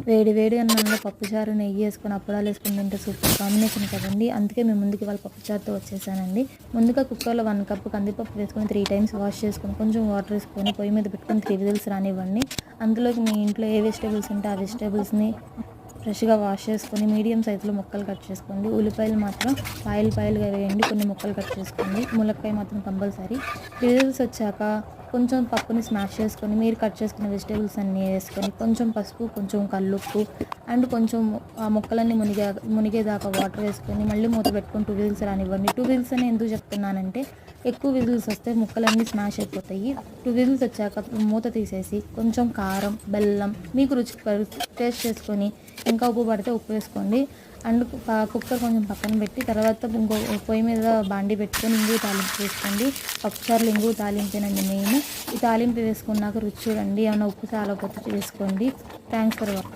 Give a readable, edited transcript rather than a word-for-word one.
వేడి వేడి అన్నంలో పప్పుచారు నెయ్యి వేసుకొని అప్పడాలు వేసుకొని తింటే సూపర్ కాంబినేషన్ కదండి. అందుకే మేము ముందుకు ఇవాళ పప్పుచారుతో వచ్చేసానండి. ముందుగా కుక్కర్లో 1 కప్పు కందిపప్పు వేసుకొని 3 టైమ్స్ వాష్ చేసుకొని కొంచెం వాటర్ వేసుకొని పొయ్యి మీద పెట్టుకొని 3 విజిల్స్ రానివ్వండి. అందులోకి మీ ఇంట్లో ఏ వెజిటేబుల్స్ ఉంటే ఆ వెజిటేబుల్స్ని ఫ్రెష్గా వాష్ చేసుకొని మీడియం సైజులో ముక్కలు కట్ చేసుకోండి. ఉల్లిపాయలు మాత్రం పాయలుగా వేయండి, కొన్ని ముక్కలు కట్ చేసుకోండి. ములక్కాయ మాత్రం కంపల్సరీ. విజిల్స్ వచ్చాక కొంచెం పప్పుని స్మాష్ చేసుకొని మీరు కట్ చేసుకున్న వెజిటేబుల్స్ అన్నీ వేసుకొని కొంచెం పసుపు, కొంచెం కల్లుప్పు అండ్ కొంచెం ఆ ముక్కలన్నీ మునిగేదాకా వాటర్ వేసుకొని మళ్ళీ మూత పెట్టుకొని 2 విజిల్స్ రానివ్వండి. 2 విజిల్స్ అని ఎందుకు చెప్తున్నానంటే ఎక్కువ విజిల్స్ వస్తే ముక్కలన్నీ స్మాష్ అయిపోతాయి. 2 విజిల్స్ వచ్చాక మూత తీసేసి కొంచెం కారం, బెల్లం మీకు రుచి టేస్ట్ చేసుకొని ఇంకా ఉప్పు పడితే ఉప్పు వేసుకోండి. అండ్ కుక్కర్ కొంచెం పక్కన పెట్టి తర్వాత ఇంకో పొయ్యి మీద బాండి పెట్టుకొని ఇంగువ తాలింపు వేసుకోండి. పప్పుచారులు ఇంగువ తాలింపేనండి మెయిన్. ఈ తాలింపు వేసుకున్నాక రుచి చూడండి, ఏమైనా ఉప్పు చాలా కొత్త వేసుకోండి. Thanks for watching.